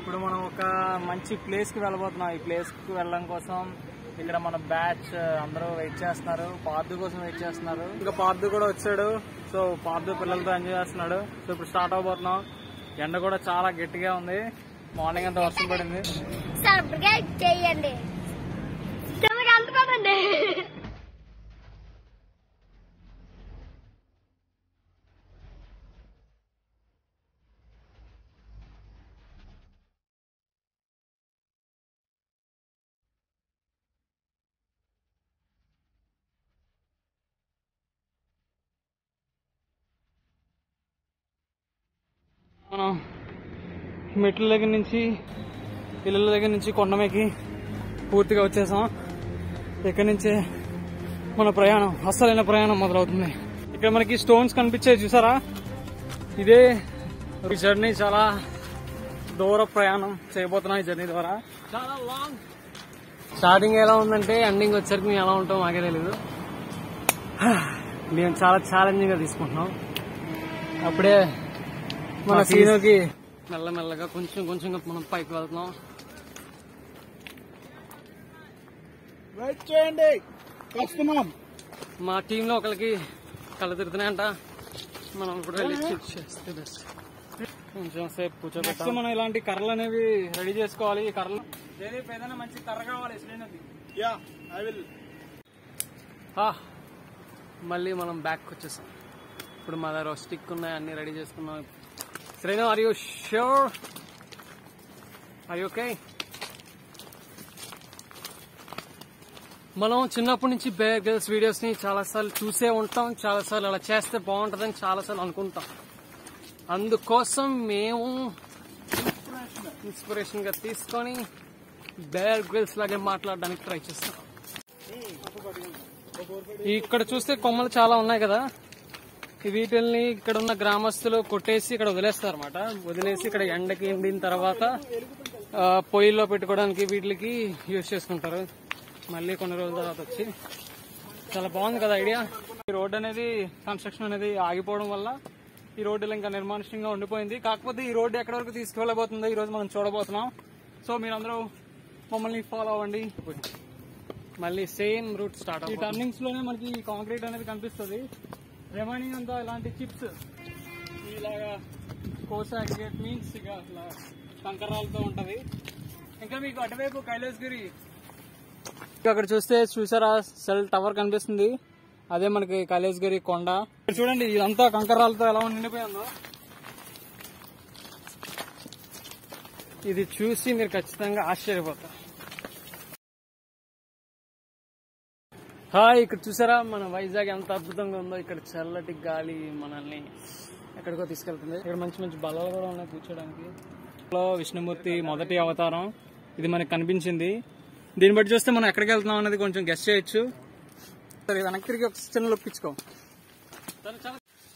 ఇప్పుడు మనం ఒక మంచి ప్లేస్ కి వెళ్ళబోతున్నాం. ఈ ప్లేస్ కి వెళ్ళడం కోసం ఇక్కడ మన బ్యాచ్ అందరూ వెయిట్ చేస్తున్నారు. పార్థు కోసం వెయిట్ చేస్తున్నారు. ఇంకా పార్థు కూడా వచ్చాడు. సో పార్థు పిల్లలతో ఎంజాయ్ చేస్తున్నాడు. సో ఇప్పుడు స్టార్ట్ అవబోతున్నాం. ఎండ కూడా చాలా గట్టిగా ఉంది. మార్నింగ్ అంతా వర్షం పడింది. సబ్స్క్రైబ్ చేయండి. మనం మెట్ల దగ్గర నుంచి ఇళ్ళ దగ్గర నుంచి కొండమేకి పూర్తిగా వచ్చేసాం. ఇక్కడి నుంచే మన ప్రయాణం, అస్సలైన ప్రయాణం మొదలవుతుంది. ఇక్కడ మనకి స్టోన్స్ కనిపించాయి చూసారా, ఇదే ఈ జర్నీ. చాలా దూర ప్రయాణం చేయబోతున్నాం ఈ జర్నీ ద్వారా. చాలా లాంగ్. స్టార్టింగ్ ఎలా ఉందంటే ఎండింగ్ వచ్చేసరికి మేము ఎలా ఉంటాం మాకే తెలీదు. మేము చాలా ఛాలెంజింగ్ గా తీసుకుంటున్నాం. అప్పుడే మన సీనుకి మెల్లమెల్లగా కొంచెం కొంచెంగా మనం పైకి వెళ్తున్నాం. మా టీంలో ఒకరికి కళ్ళు తిరుగుతున్నాయంట. మనం ఇప్పుడు వెళ్ళి చెక్ చేస్తే బెస్ట్. కొంచెం సేపు కూర్చోబెట్టాం. మనం ఇలాంటి కర్రలు అనేవి రెడీ చేసుకోవాలి. ఈ కర్రలు ఏదైనా మంచి కర్ర కావాలి. మళ్ళీ మనం బ్యాక్ వచ్చేసాం. ఇప్పుడు మా దగ్గర స్టిక్ ఉన్నాయి, అన్ని రెడీ చేసుకున్నాం. Serena, are you sure? Are you okay? మనం చిన్నప్పటి నుంచి బేర్ గర్ల్స్ వీడియోస్ ని చాలాసార్లు చూసే ఉంటాం. చాలాసార్లు అలా చేస్తే బాగుంటుందని చాలాసార్లు అనుకుంటాం. అందుకోసం మేము ఇన్స్పిరేషన్ గా తీసుకొని బేర్ గర్ల్స్ లాగే మాట్లాడడానికి ట్రై చేస్తాం. ఇక్కడ చూస్తే కొమ్మలు చాలా ఉన్నాయి కదా, వీటిల్ని ఇక్కడ ఉన్న గ్రామస్తులు కొట్టేసి ఇక్కడ వదిలేస్తారు అనమాట. వదిలేసి ఇక్కడ ఎండకి ఎండిన తర్వాత పొయ్యిల్లో పెట్టుకోవడానికి వీటికి యూజ్ చేసుకుంటారు. మళ్ళీ కొన్ని రోజుల తర్వాత వచ్చి చాలా బాగుంది కదా ఐడియా. ఈ రోడ్ అనేది కన్స్ట్రక్షన్ అనేది ఆగిపోవడం వల్ల ఈ రోడ్డు ఇంకా నిర్మానుష్యంగా ఉండిపోయింది. కాకపోతే ఈ రోడ్డు ఎక్కడి వరకు తీసుకువెళ్ళబోతుందో ఈ రోజు మనం చూడబోతున్నాం. సో మీరందరూ మమ్మల్ని ఫాలో అవ్వండి. మళ్ళీ సేమ్ రూట్ స్టార్ట్. ఈ టర్నింగ్స్ లోనే మనకి కాంక్రీట్ అనేది కనిపిస్తుంది. రిమైనింగ్ అంతా ఇలాంటి చిప్స్ ఇలాగా కోసా అగ్రిగేట్ మీన్స్ ఇక కంకరాలతో ఉంటది. ఇంకా మీకు అటువైపు కైలాసగిరి అక్కడ చూసారా సెల్ టవర్ కనిపిస్తుంది, అదే మనకి కైలాసగిరి కొండ. చూడండి ఇదంతా కంకరాలతో ఎలా నిండిపోయిందో. ఇది చూసి మీరు ఖచ్చితంగా ఆశ్చర్యపోతారు. హాయ్, ఇక్కడ చూసారా మన వైజాగ్ ఎంత అద్భుతంగా ఉందో. ఇక్కడ చల్లటి గాలి మనల్ని ఎక్కడికో తీసుకెళ్తుంది. ఇక్కడ మంచి మంచి బలాలు కూడా ఉన్నాయి కూర్చోడానికి. విష్ణుమూర్తి మొదటి అవతారం ఇది మనకు కనిపించింది. దీన్ని బట్టి చూస్తే మనం ఎక్కడికి వెళ్తున్నాం అనేది కొంచెం గెస్ చేయొచ్చు. సరే వెనక్కి తిరిగి ఒక చిన్న లొప్పించుకో.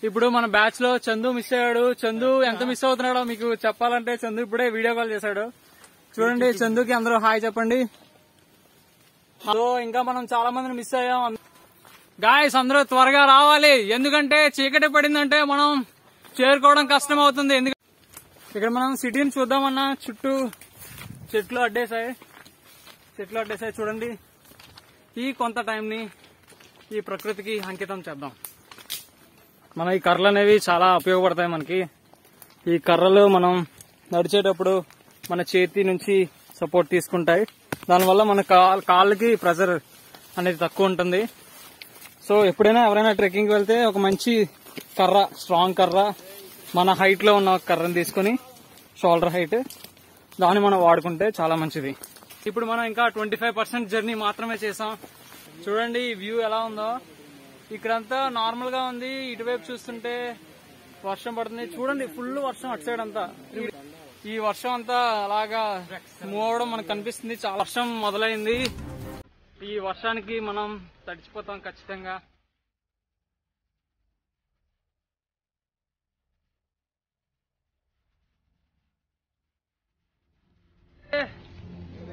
ఇప్పుడు మన బ్యాచ్ లో చందు మిస్ అయ్యాడు. చందు ఎంత మిస్ అవుతున్నాడో మీకు చెప్పాలంటే చందు ఇప్పుడే వీడియో కాల్ చేశాడు. చూడండి చందుకి అందరూ హాయ్ చెప్పండి. సో ఇంకా మనం చాలా మందిని మిస్ అయ్యాం. గాయస్ అందరూ త్వరగా రావాలి, ఎందుకంటే చీకటి పడిందంటే మనం చేరుకోవడం కష్టం అవుతుంది. ఎందుకంటే ఇక్కడ మనం సిటీని చూద్దామన్నా చుట్టూ చెట్లు అడ్డేసాయి. చూడండి, ఈ కొంత టైం ని ఈ ప్రకృతికి అంకితం చేద్దాం. మన ఈ కర్రలు అనేవి చాలా ఉపయోగపడతాయి మనకి. ఈ కర్రలు మనం నడిచేటప్పుడు మన చేతి నుంచి సపోర్ట్ తీసుకుంటాయి. దానివల్ల మన కాళ్ళకి ప్రెషర్ అనేది తక్కువ ఉంటుంది. సో ఎప్పుడైనా ఎవరైనా ట్రెక్కింగ్ వెళ్తే ఒక మంచి కర్ర, స్ట్రాంగ్ కర్ర, మన హైట్ లో ఉన్న కర్రను తీసుకుని షోల్డర్ హైట్ దాన్ని మనం వాడుకుంటే చాలా మంచిది. ఇప్పుడు మనం ఇంకా 25% జర్నీ మాత్రమే చేసాం. చూడండి వ్యూ ఎలా ఉందో. ఇక్కడంతా నార్మల్ గా ఉంది. ఇటువైపు చూస్తుంటే వర్షం పడుతుంది. చూడండి ఫుల్ వర్షం అటు సైడ్ అంతా. ఈ వర్షం అంతా అలాగా మూవ్ అవడం మనకు కనిపిస్తుంది. చాలా వర్షం మొదలైంది. ఈ వర్షానికి మనం తడిచిపోతాం ఖచ్చితంగా.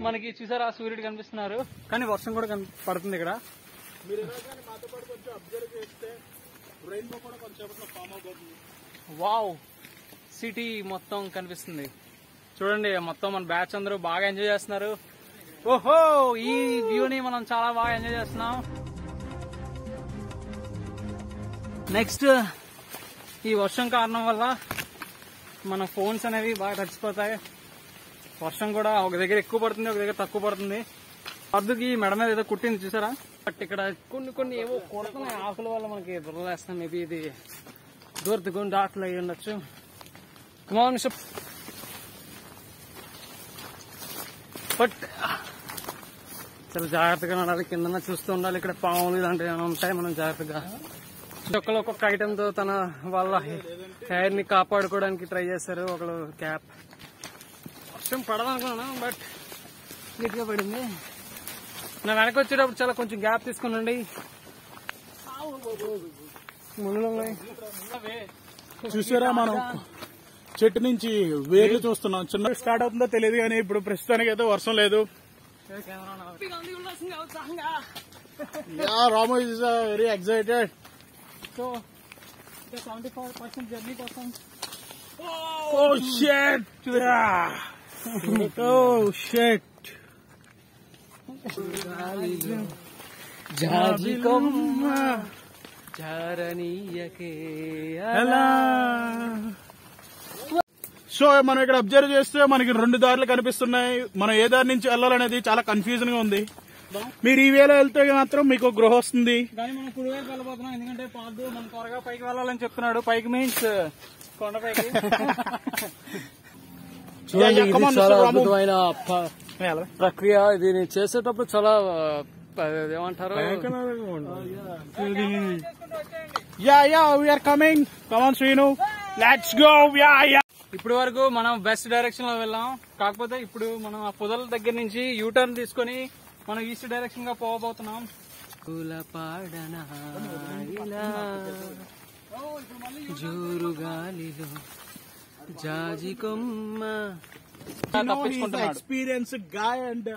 మనకి చూసారా సూర్యుడు కనిపిస్తున్నారు, కానీ వర్షం కూడా పడుతుంది ఇక్కడ. వావ్, సిటీ మొత్తం కనిపిస్తుంది. చూడండి మొత్తం మన బ్యాచ్ అందరూ బాగా ఎంజాయ్ చేస్తున్నారు. ఓహో, ఈ వ్యూని మనం చాలా బాగా ఎంజాయ్ చేస్తున్నాం. నెక్స్ట్, ఈ వర్షం కారణం వల్ల మన ఫోన్స్ అనేవి బాగా తడిచిపోతాయి. వర్షం కూడా ఒక దగ్గర ఎక్కువ పడుతుంది, ఒక దగ్గర తక్కువ పడుతుంది. అద్దుకి మెడ మీద ఏదో కుట్టింది చూసారా. బట్ ఇక్కడ కొన్ని ఏవో కొడుతున్నాయి ఆకుల వల్ల మనకి బుర్రలేస్తాం. మేబీ ఇది దూరదుగుండి ఆకులు అయ్యి ఉండొచ్చు. బట్ చాలా జాగ్రత్తగా ఉండాలి. కింద చూస్తూ ఉండాలి. ఇక్కడ పాములు ఇలాంటివి ఏమైనా ఉంటాయి. మనం జాగ్రత్తగా ఒకళ్ళు ఒక్కొక్క ఐటమ్ తో తన వాళ్ళ హెయిర్ ని కాపాడుకోవడానికి ట్రై చేస్తారు. ఒకళ్ళు క్యాప్. వర్షం పడదనుకున్నాను బట్ నీట్ గా పడింది. నా వెనక వచ్చేటప్పుడు చాలా కొంచెం గ్యాప్ తీసుకునండి. చూసారా, మనం చెట్టు నుంచి వేర్లు చూస్తున్నాం. చిన్న స్టార్ట్ అవుతుందో తెలియదు కానీ ఇప్పుడు ప్రస్తుతానికి అయితే వర్షం లేదు. Ramu is very excited. So 75% journey కోసం. Oh shit! Oh shit! జాజికొమ్మ జారనీయకే అలా. సో మనం ఇక్కడ అబ్జర్వ్ చేస్తే మనకి 2 దారులు కనిపిస్తున్నాయి. మనం ఏ దారి నుంచి వెళ్ళాలనేది చాలా కన్ఫ్యూజన్ గా ఉంది. మీరు ఈ వేలో వెళ్తే మాత్రం మీకు గృహ వస్తుంది. కానీ మనం కుడివైపు వెళ్ళబోతున్నాం. ఎందుకంటే పాదు మనం త్వరగా పైకి వెళ్ళాలని చెప్తున్నాడు. పైకి మీన్స్ కొండపైకి. చూడండి, ఇది చాలా అద్భుతమైన ప్రక్రియ. దీన్ని చేసేటప్పుడు చాలా ఏమంటారు, we're coming. Come on Srinu, let's go. ఇప్పటి వరకు మనం వెస్ట్ డైరెక్షన్ లో వెళ్ళాం. కాకపోతే ఇప్పుడు మనం ఆ పొదల దగ్గర నుంచి యూటర్న్ తీసుకుని మనం ఈస్ట్ డైరెక్షన్ గా పోబోతున్నాం. జోరు గాలిలో జాజికొమ్మ తప్పించుకుంటున్నాడు. ఎక్స్పీరియన్స్డ్ గాయ్ అండ్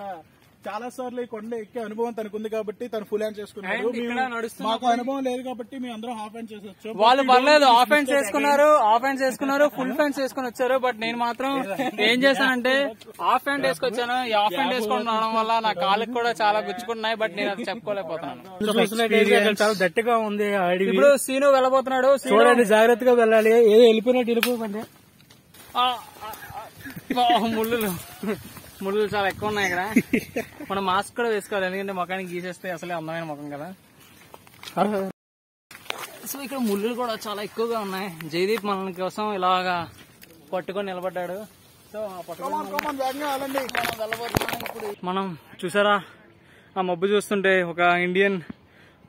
చాలా సార్లు ఈ కొండ ఎక్కే అనుభవం తనకు ఉంది కాబట్టి తను ఫుల్ హ్యాండ్ చేసుకున్నాడు. మాకు అనుభవం లేదు కాబట్టి మేము అందరం హాఫ్ హ్యాండ్ చేసి వాళ్ళు పర్లేదు, హాఫ్ హ్యాండ్స్ వేసుకున్నారు, ఫుల్ హ్యాండ్స్ వేసుకుని వచ్చారు. బట్ నేను మాత్రం ఏం చేశానంటే హాఫ్ హ్యాండ్ వేసుకొచ్చాను. ఈ హాఫ్ హ్యాండ్ వేసుకొని రావడం వల్ల నా కాళ్ళకి కూడా చాలా గుచ్చుకున్నాయి. బట్ నేను అది చెప్పుకోలేకపోతున్నాను. చాలా దట్టిగా ఉంది. ఇప్పుడు సీను వెళ్ళబోతున్నాడు. చూడండి, జాగ్రత్తగా వెళ్ళాలి. ఏదో వెళ్ళిపోయినట్టు వెళ్ళిపోకండి. ముళ్ళు చాలా ఎక్కువ ఉన్నాయి ఇక్కడ. మనం మాస్క్ కూడా వేసుకోవాలి, ఎందుకంటే ముఖానికి గీసేస్తే అసలే అందమైన ముఖం కదా. సో ఇక్కడ ముళ్ళు కూడా చాలా ఎక్కువగా ఉన్నాయి. జయదీప్ మన కోసం ఇలాగా పట్టుకొని నిలబడ్డాడు. సో మనం చూసారా, ఆ మబ్బు చూస్తుంటే ఒక Indian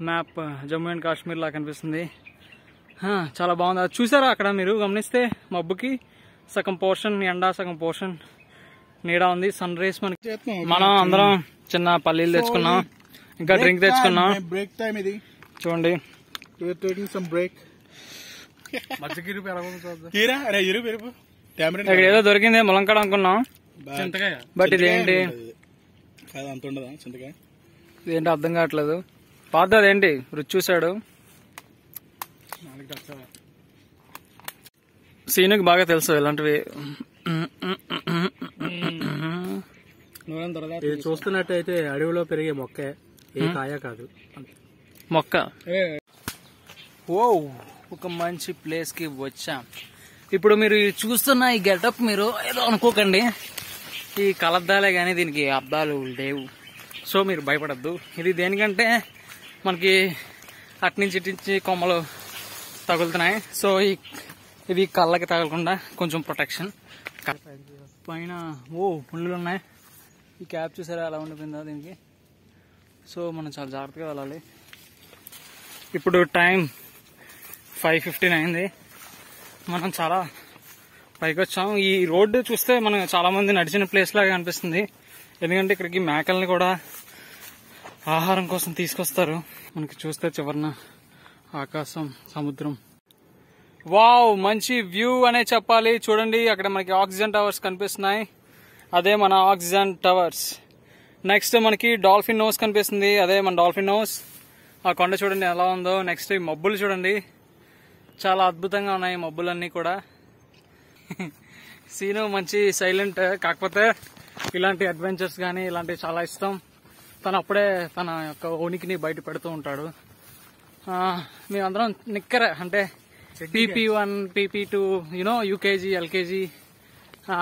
map Jammu and Kashmir లా కనిపిస్తుంది. చాలా బాగుంది. అది చూసారా, అక్కడ మీరు గమనిస్తే మబ్బుకి సగం పోర్షన్ ఎండ, సగం పోర్షన్ నీడ ఉంది. సన్ రేస్ మనకి. మనం అందరం చిన్న పల్లీలు తెచ్చుకున్నాం, ఇంకా డ్రింక్ తెచ్చుకున్నాం. బ్రేక్ టైం ఇది. చూడండి, ఇక్కడ ఏదో దొరికింది ములంకాడ అనుకున్నాం. బట్ ఇదేంటి, ఇదేంటి అర్థం కావట్లేదు. పాత అదేంటి రుచి చూసాడు. సీనుకి బాగా తెలుసు ఇలాంటివి. ఇది చూస్తున్నట్టయితే అడవిలో పెరిగే మొక్కే, ఏ కాయ కాదు, మొక్క. ఓ, ఒక మంచి ప్లేస్ కి వచ్చాం. ఇప్పుడు మీరు చూస్తున్న ఈ గెటప్ మీరు ఏదో అనుకోకండి, ఈ కలద్దాలే గానీ దీనికి అబ్దాలు లేవు. సో మీరు భయపడద్దు. ఇది దేనికంటే మనకి అట్నుంచి ఇట్నుంచి కొమ్మలు తగులుతున్నాయి. సో ఇవి కళ్ళకి తగలకుండా కొంచెం ప్రొటెక్షన్. పైన పుళ్ళు ఉన్నాయి. ఈ క్యాప్ చూసారా ఎలా ఉండిపోయిందా దీనికి. సో మనం చాలా జాగ్రత్తగా వెళ్ళాలి. ఇప్పుడు టైం 5:15 అయింది. మనం చాలా పైకి వచ్చాం. ఈ రోడ్డు చూస్తే మనం చాలా మంది నడిచిన ప్లేస్ లాగా అనిపిస్తుంది. ఎందుకంటే ఇక్కడికి మేకల్ని కూడా ఆహారం కోసం తీసుకొస్తారు. మనకి చూస్తే చివరన ఆకాశం, సముద్రం. వావ్, మంచి వ్యూ అనే చెప్పాలి. చూడండి, అక్కడ మనకి ఆక్సిజన్ టవర్స్ కనిపిస్తున్నాయి. అదే మన ఆక్సిజన్ టవర్స్. నెక్స్ట్ మనకి డాల్ఫిన్ నోస్ కనిపిస్తుంది. అదే మన డాల్ఫిన్ నోస్. ఆ కొండ చూడండి ఎలా ఉందో. నెక్స్ట్ ఈ మబ్బులు చూడండి, చాలా అద్భుతంగా ఉన్నాయి మబ్బులన్నీ కూడా. సీను మంచి సైలెంట్, కాకపోతే ఇలాంటి అడ్వెంచర్స్ గానీ ఇలాంటివి చాలా ఇష్టం. తను అప్పుడే తన యొక్క ఉనికిని బయట పెడుతూ ఉంటాడు. మేమందరం నిక్కర అంటే PP1 PP2 యూకేజీ ఎల్కేజీ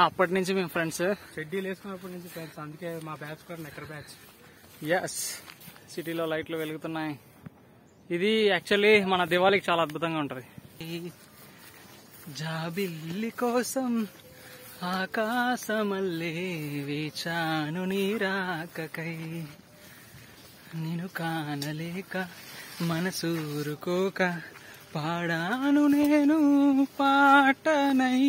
అప్పటి నుంచి మేము ఫ్రెండ్స్. షెడ్యూల్ వేసుకున్నప్పటి నుంచి ఫ్రెండ్స్, అందుకే మా బ్యాచ్ కూడా నెక్కర్ బ్యాచ్. ఎస్, సిటీలో లైట్లు వెలుగుతున్నాయి. ఇది యాక్చువల్లీ మన దివాళీకి చాలా అద్భుతంగా ఉంటది. జాబిల్లి కోసం ఆకాశమల్లే వేచాను నీరాకకై, నిన్ను కానలేక మనసూరుకోక పాడాను నేను పాటనై.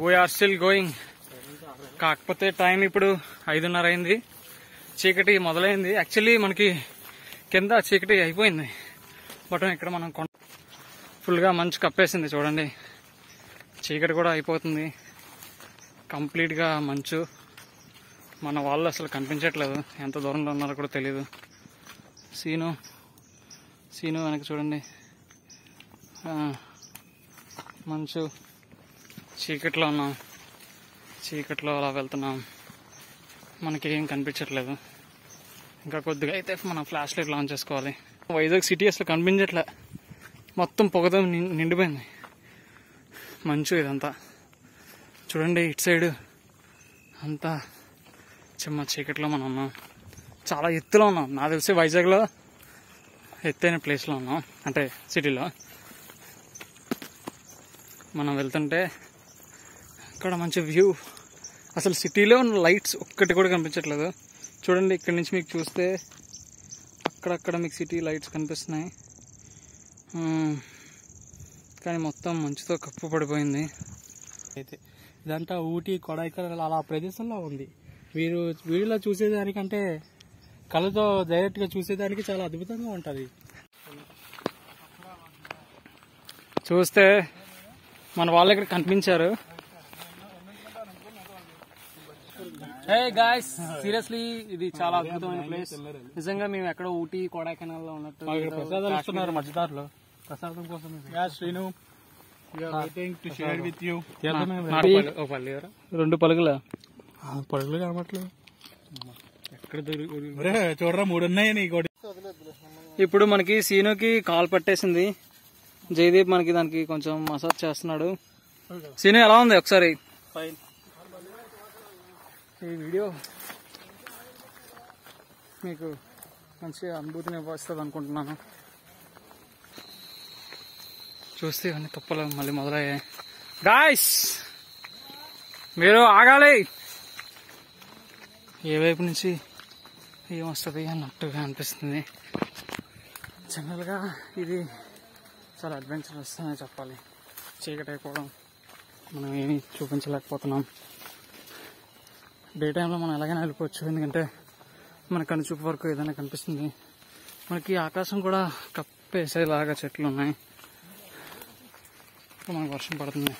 We are still going. కాకపోతే టైం ఇప్పుడు 5:30 అయింది. చీకటి మొదలైంది. యాక్చువల్లీ మనకి కింద చీకటి అయిపోయింది, బట్ ఇక్కడ మనం ఫుల్ గా మంచు కప్పేసింది. చూడండి, చీకటి కూడా అయిపోతుంది. కంప్లీట్ గా మంచు. మన వాళ్ళు అసలు కనిపించట్లేదు, ఎంత దూరంలో ఉన్నారో కూడా తెలియదు. సీను వెనక చూడండి, మంచు. చీకట్లో ఉన్నాం, చీకట్లో అలా వెళ్తున్నాం, మనకి ఏం కనిపించట్లేదు. ఇంకా కొద్దిగా అయితే మనం ఫ్లాష్ లైట్ లాంచ్ చేసుకోవాలి. వైజాగ్ సిటీ అసలు కనిపించట్లే, మొత్తం పొగతో నిండిపోయింది మంచు. ఇదంతా చూడండి, ఇటు సైడ్ అంతా చిమ్మ చీకట్లో మనం ఉన్నాం. చాలా ఎత్తులో ఉన్నాం. నాకు తెలిసి వైజాగ్లో ఎత్తైన ప్లేస్లో ఉన్నాం, అంటే సిటీలో. మనం వెళ్తుంటే ఇక్కడ మంచి వ్యూ. అసలు సిటీలో ఉన్న లైట్స్ ఒక్కటి కూడా కనిపించట్లేదు. చూడండి, ఇక్కడి నుంచి మీకు చూస్తే అక్కడక్కడ మీకు సిటీ లైట్స్ కనిపిస్తున్నాయి, కానీ మొత్తం మంచుతో కప్పు పడిపోయింది. అయితే ఇదంతా ఊటీ, కొడైకెనాల్ అలా ప్రదేశంలో ఉంది. మీరు వీడియోలో చూసేదానికంటే కళ్ళతో డైరెక్ట్ గా చూసేదానికి చాలా అద్భుతంగా ఉంటది. చూస్తే మన వాళ్ళు ఇక్కడ కనిపించారు. హే గాయ్స్, సీరియస్లీ ఇది చాలా అద్భుతమైన ప్లేస్. నిజంగా మేము ఎక్కడో ఊటీ, కొడైకెనాల్ లో ఉన్నట్టు. ప్రసాదాలు ఇస్తున్నారు మధ్యదారులో, ప్రసాదం కోసం. Srinu, to share with you. 2 పలుగులా పరుగులు కనబట్లేదు. ఎక్కడ చూడరా, 3 ఉన్నాయి నీకు. ఇప్పుడు మనకి సీనుకి కాల్ పట్టేసింది. జయదీప్ మనకి దానికి కొంచెం మసాజ్ చేస్తున్నాడు. సీను ఎలా ఉంది ఒకసారి? ఈ వీడియో మీకు మంచి అనుభూతిని ఇవ్వస్తుంది అనుకుంటున్నాను. చూస్తే ఇవన్నీ తుప్పలు మళ్ళీ మొదలయ్యాయి. గాయ్స్, మీరు ఆగాలి. ఏ వైపు నుంచి ఏమొస్తుంది అన్నట్టుగా అనిపిస్తుంది. జనరల్గా ఇది చాలా అడ్వెంచరస్ అని చెప్పాలి. చీకటి అయిపోవడం, మనం ఏమీ చూపించలేకపోతున్నాం. డే టైంలో మనం ఎలాగైనా వెళ్ళిపోవచ్చు, ఎందుకంటే మన కనుచూపు వరకు ఏదైనా కనిపిస్తుంది. మనకి ఆకాశం కూడా కప్పేసేలాగా చెట్లు ఉన్నాయి. మనకు వర్షం పడుతుంది.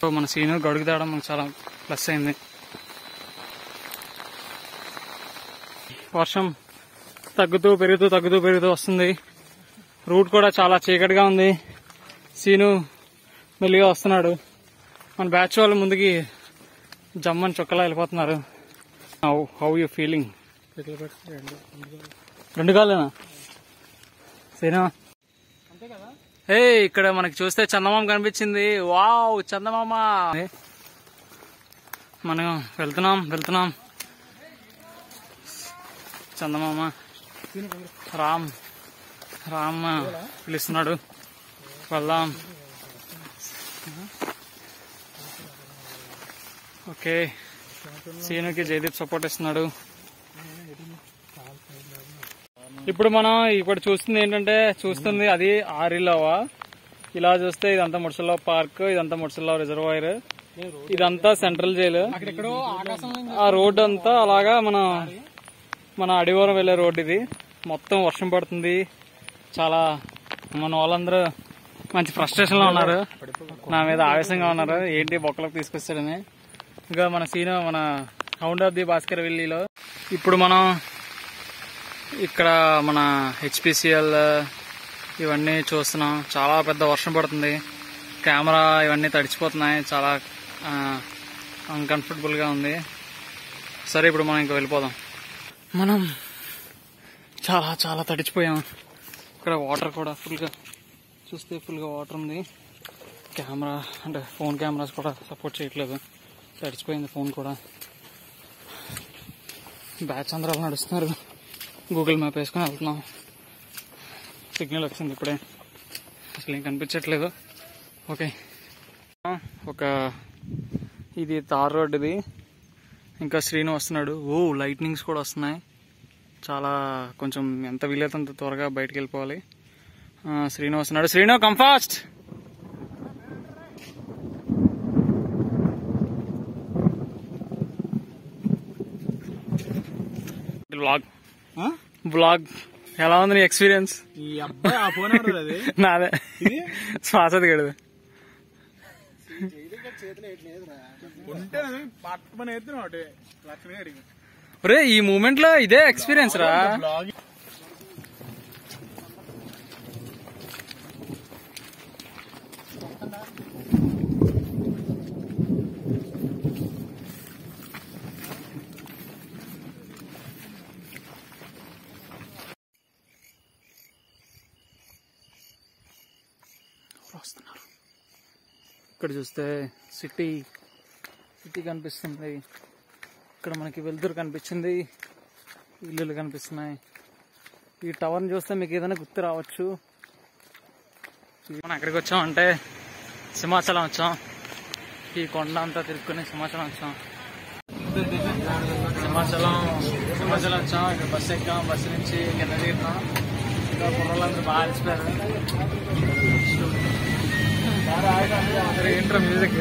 సో మన సీను గడుగు తేవడం మనకు చాలా ప్లస్ అయింది. వర్షం తగ్గుతూ పెరుగుతూ వస్తుంది. రూట్ కూడా చాలా చీకటిగా ఉంది. సీను మెల్లిగా వస్తున్నాడు. మన బ్యాచ్ వాళ్ళు ముందుకి జమ్మని చొక్కలా వెళ్ళిపోతున్నారు. How you feeling? 2 కాళ్ళేనా సీను? ఏ ఇక్కడ మనకి చూస్తే చందమామ కనిపించింది. వావ్, చందమామ. మనం వెళ్తున్నాం. చందమామ రామ్ పిలుస్తున్నాడు, వెళ్దాం. ఓకే, సీనుకి జయదీప్ సపోర్ట్ ఇస్తున్నాడు. ఇప్పుడు మనం ఇక్కడ చూస్తుంది ఏంటంటే, అది ఆరిలోవా. ఇలా చూస్తే ఇదంతా ముడ్సల్లో పార్క్, ఇదంతా ముడ్సల్లో రిజర్వాయర్, ఇదంతా సెంట్రల్ జైలు. ఆ రోడ్ అంతా అలాగా మన అడివారం వెళ్లే రోడ్ ఇది. మొత్తం వర్షం పడుతుంది. చాలా మన వాళ్ళందరూ మంచి ఫ్రస్ట్రేషన్ లో ఉన్నారు, నా మీద ఆవేశంగా ఉన్నారు. ఏంటి బొక్కలకు తీసుకొస్తాడని. ఇంకా మన సీను మన హౌండ్ ఆఫ్ ది భాస్కర్ విల్లీలో ఇప్పుడు మనం ఇక్కడ మన హెచ్పిసిఎల్ ఇవన్నీ చూస్తున్నాం. చాలా పెద్ద వర్షం పడుతుంది. కెమెరా ఇవన్నీ తడిచిపోతున్నాయి. చాలా అన్కంఫర్టబుల్ గా ఉంది. సరే ఇప్పుడు మనం ఇంకా వెళ్ళిపోదాం. మనం చాలా చాలా తడిచిపోయాం. ఇక్కడ వాటర్ కూడా ఫుల్గా చూస్తే ఫుల్గా వాటర్ ఉంది. కెమెరా అంటే ఫోన్ కెమెరాస్ కూడా సపోర్ట్ చేయట్లేదు. తడిచిపోయింది ఫోన్ కూడా. బ్యాచ్ అందరూ నడుస్తున్నారు. గూగుల్ మ్యాప్ వేసుకుని వెళ్తున్నాం. సిగ్నల్ వచ్చింది ఇప్పుడే. అసలు ఏం కనిపించట్లేదు. ఓకే, ఒక ఇది తార్ రోడ్. ఇది ఇంకా శ్రీను వస్తున్నాడు. లైట్నింగ్స్ కూడా వస్తున్నాయి. చాలా కొంచెం ఎంత వీలైతే అంత త్వరగా బయటకు వెళ్ళిపోవాలి. శ్రీను వస్తున్నాడు. Srinu come fast. బ్లాగ్ ఎలా ఉంది నీ ఎక్స్పీరియన్స్? ఈ అబ్బాయి ఆ ఫోన్ అది నాదే, శ్వాసది గడదు ఉంటే పట్టుమని ఎత్తున్నా లక్ష్మి అడిగి. ఒరే ఈ మూమెంట్ లో ఇదే ఎక్స్పీరియన్స్ రా. వస్తున్నారు. ఇక్కడ చూస్తే సిటీ కనిపిస్తుంది. ఇక్కడ మనకి వెలుతురు కనిపించింది. ఇల్లులు కనిపిస్తున్నాయి. ఈ టవర్ని చూస్తే మీకు ఏదైనా గుర్తు రావచ్చు. మనం ఎక్కడికి వచ్చామంటే సింహాచలం వచ్చాం. ఈ కొండ అంతా తిరుక్కుని సింహాచలం వచ్చాం. సింహాచలం వచ్చాం. ఇక్కడ బస్సు ఎక్కాం. బస్సు నుంచి కింద దిగుతాం. ఇంకా కుర్రలందరూ బాగా అలసిపోయారు. ఏంట్రా మ్యూజిక్?